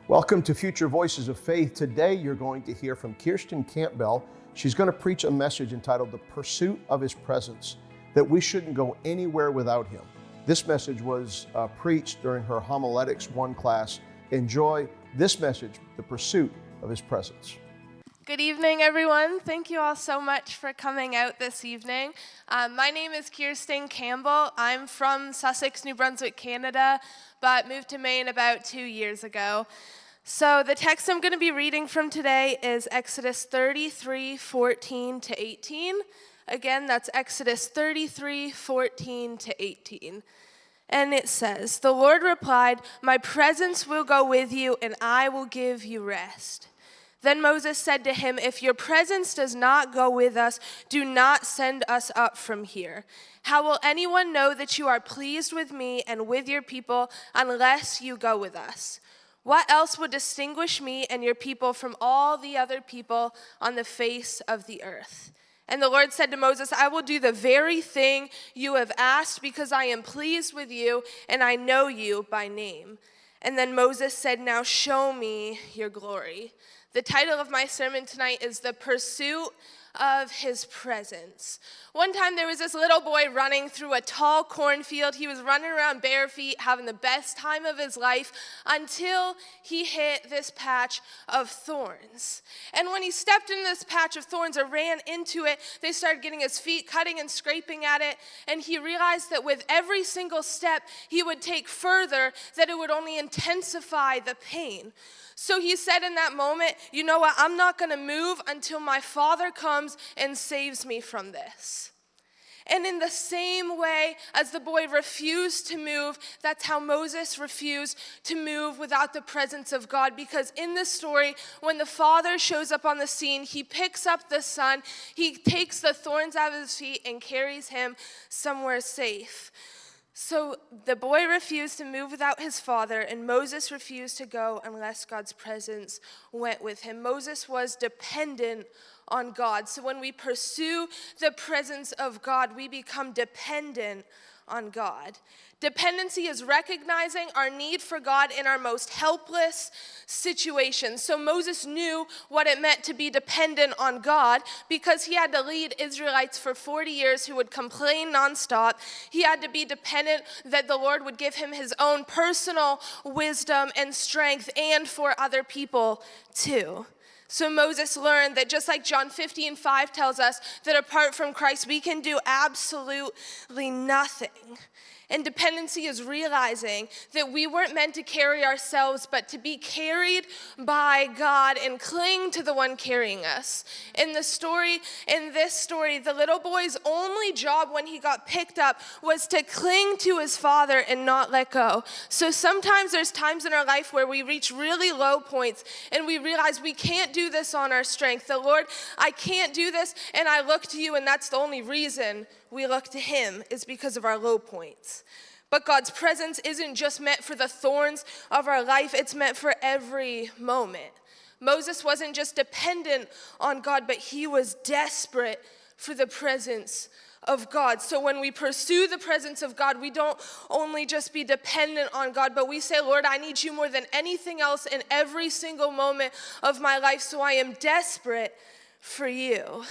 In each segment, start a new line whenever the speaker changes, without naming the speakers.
Welcome to Future Voices of Faith. Today you're going to hear from Kirstyn Campbell. She's going to preach a message entitled The Pursuit of His Presence, that we shouldn't go anywhere without Him. This message was preached during her Homiletics class. Enjoy this message, The Pursuit of His Presence.
Good evening, everyone. Thank you all so much for coming out this evening. My name is Kirstyn Campbell. I'm from Sussex, New Brunswick, Canada, but moved to Maine about 2 years ago. So the text I'm going to be reading from today is Exodus 33:14 to 18. Again, that's Exodus 33:14 to 18. And it says, "The Lord replied, 'My presence will go with you, and I will give you rest.' Then Moses said to him, 'If your presence does not go with us, do not send us up from here. How will anyone know that you are pleased with me and with your people unless you go with us? What else would distinguish me and your people from all the other people on the face of the earth?' And the Lord said to Moses, 'I will do the very thing you have asked because I am pleased with you and I know you by name.' And then Moses said, 'Now show me your glory.'" The title of my sermon tonight is The Pursuit of His Presence. One time there was this little boy running through a tall cornfield. He was running around bare feet, having the best time of his life until he hit this patch of thorns. And when he stepped in this patch of thorns or ran into it, they started getting his feet cutting and scraping at it. And he realized that with every single step he would take further, that it would only intensify the pain. So he said in that moment, "You know what, I'm not going to move until my Father comes and saves me from this." And in the same way as the boy refused to move, that's how Moses refused to move without the presence of God. Because in this story, when the Father shows up on the scene, he picks up the Son, he takes the thorns out of his feet and carries him somewhere safe. So the boy refused to move without his father, and Moses refused to go unless God's presence went with him. Moses was dependent on God. So when we pursue the presence of God, we become dependent on God. Dependency is recognizing our need for God in our most helpless situations. So Moses knew what it meant to be dependent on God because he had to lead Israelites for 40 years who would complain nonstop. He had to be dependent that the Lord would give him his own personal wisdom and strength, and for other people too. So Moses learned that just like John 15:5 tells us, that apart from Christ we can do absolutely nothing. And dependency is realizing that we weren't meant to carry ourselves, but to be carried by God and cling to the one carrying us. In this story, the little boy's only job when he got picked up was to cling to his father and not let go. So sometimes there's times in our life where we reach really low points and we realize we can't do this on our strength. The Lord, I can't do this, and I look to you, and that's the only reason we look to him, is because of our low points. But God's presence isn't just meant for the thorns of our life, it's meant for every moment. Moses wasn't just dependent on God, but he was desperate for the presence of God. So when we pursue the presence of God, we don't only just be dependent on God, but we say, "Lord, I need you more than anything else in every single moment of my life, so I am desperate for you."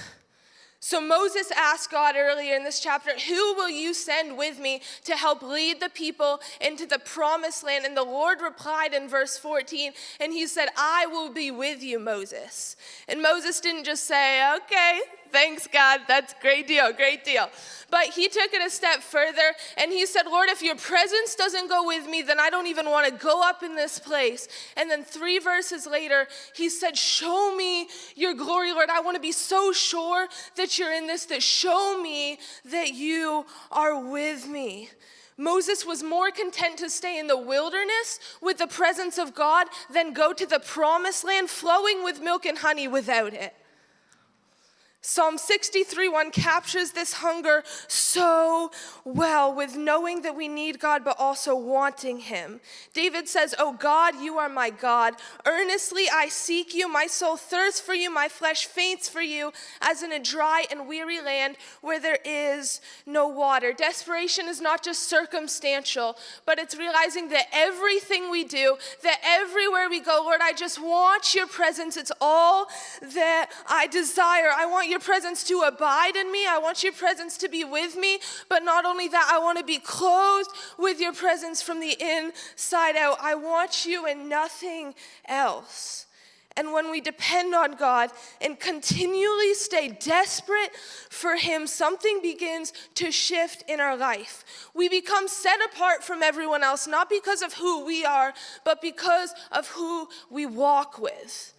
So Moses asked God earlier in this chapter, "Who will you send with me to help lead the people into the promised land?" And the Lord replied in verse 14, and he said, "I will be with you, Moses." And Moses didn't just say, "Okay, thanks, God, that's great deal. But he took it a step further, and he said, "Lord, if your presence doesn't go with me, then I don't even want to go up in this place." And then 3 verses later, he said, "Show me your glory, Lord. I want to be so sure that you're in this, that show me that you are with me." Moses was more content to stay in the wilderness with the presence of God than go to the promised land flowing with milk and honey without it. Psalm 63:1 captures this hunger so well with knowing that we need God but also wanting him. David says, "Oh God, you are my God. Earnestly I seek you. My soul thirsts for you. My flesh faints for you as in a dry and weary land where there is no water." Desperation is not just circumstantial, but it's realizing that everything we do, that everywhere we go, Lord, I just want your presence. It's all that I desire. I want your presence to abide in me. I want your presence to be with me. But not only that, I want to be clothed with your presence from the inside out. I want you and nothing else. And when we depend on God and continually stay desperate for him, something begins to shift in our life. We become set apart from everyone else, not because of who we are, but because of who we walk with.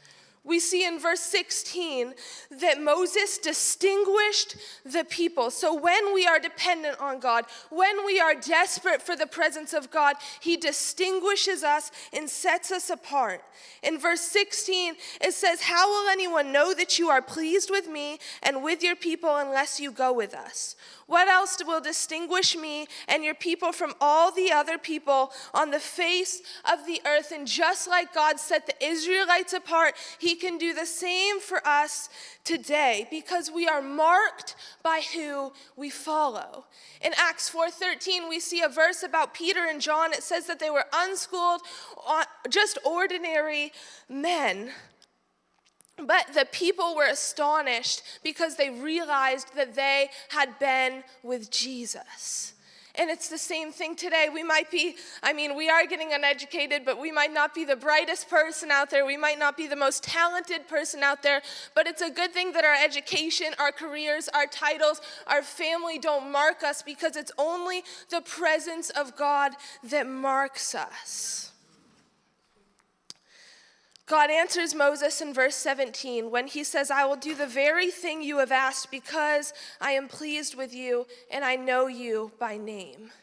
We see in verse 16 that Moses distinguished the people. So when we are dependent on God, when we are desperate for the presence of God, he distinguishes us and sets us apart. In verse 16, it says, "How will anyone know that you are pleased with me and with your people unless you go with us? What else will distinguish me and your people from all the other people on the face of the earth?" And just like God set the Israelites apart, he can do the same for us today because we are marked by who we follow. In Acts 4:13, we see a verse about Peter and John. It says that they were unschooled, just ordinary men. But the people were astonished because they realized that they had been with Jesus. And it's the same thing today. We are getting uneducated, but we might not be the brightest person out there. We might not be the most talented person out there, but it's a good thing that our education, our careers, our titles, our family don't mark us because it's only the presence of God that marks us. God answers Moses in verse 17 when he says, "I will do the very thing you have asked because I am pleased with you and I know you by name."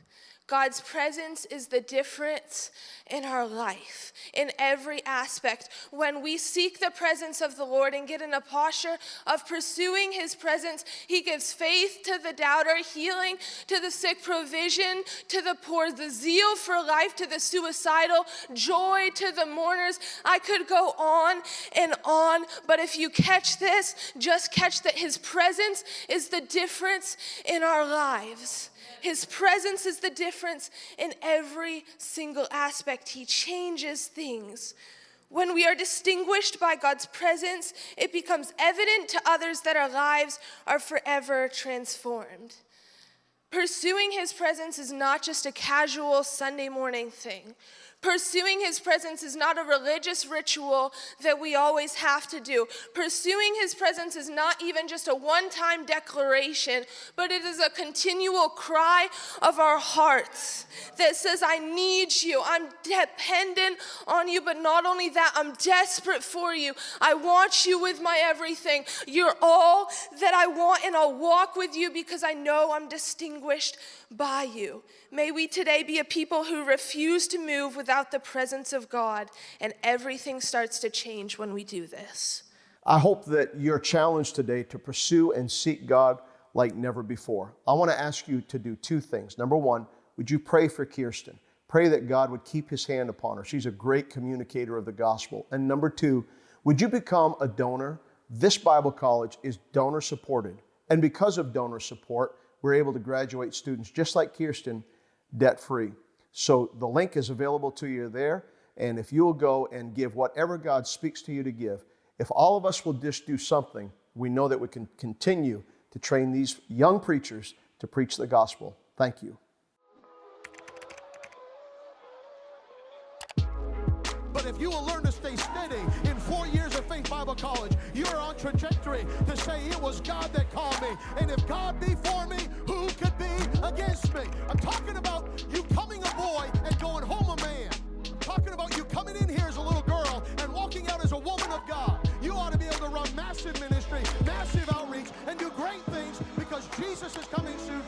God's presence is the difference in our life, in every aspect. When we seek the presence of the Lord and get in a posture of pursuing his presence, he gives faith to the doubter, healing to the sick, provision to the poor, the zeal for life to the suicidal, joy to the mourners. I could go on and on, but if you catch this, just catch that his presence is the difference in our lives. His presence is the difference in every single aspect. He changes things. When we are distinguished by God's presence, it becomes evident to others that our lives are forever transformed. Pursuing his presence is not just a casual Sunday morning thing. Pursuing his presence is not a religious ritual that we always have to do. Pursuing his presence is not even just a one-time declaration, but it is a continual cry of our hearts that says, "I need you. I'm dependent on you, but not only that, I'm desperate for you. I want you with my everything. You're all that I want, and I'll walk with you because I know I'm distinguished by you." May we today be a people who refuse to move without the presence of God, and everything starts to change when we do this.
I hope that you're challenged today to pursue and seek God like never before. I want to ask you to do two things. Number one, would you pray for Kirstyn? Pray that God would keep his hand upon her. She's a great communicator of the gospel. And number two, would you become a donor? This Bible college is donor supported. And because of donor support, we're able to graduate students just like Kirstyn debt-free. So the link is available to you there. And if you'll go and give whatever God speaks to you to give, if all of us will just do something, we know that we can continue to train these young preachers to preach the gospel. Thank you.
But if you will learn to stay steady in 4 years of Faith Bible College, you're on trajectory to say it was God that called me. And if God be for me, who could be against me? I'm talking about you coming a boy and going home a man. I'm talking about you coming in here as a little girl and walking out as a woman of God. You ought to be able to run massive ministry, massive outreach, and do great things because Jesus is coming soon.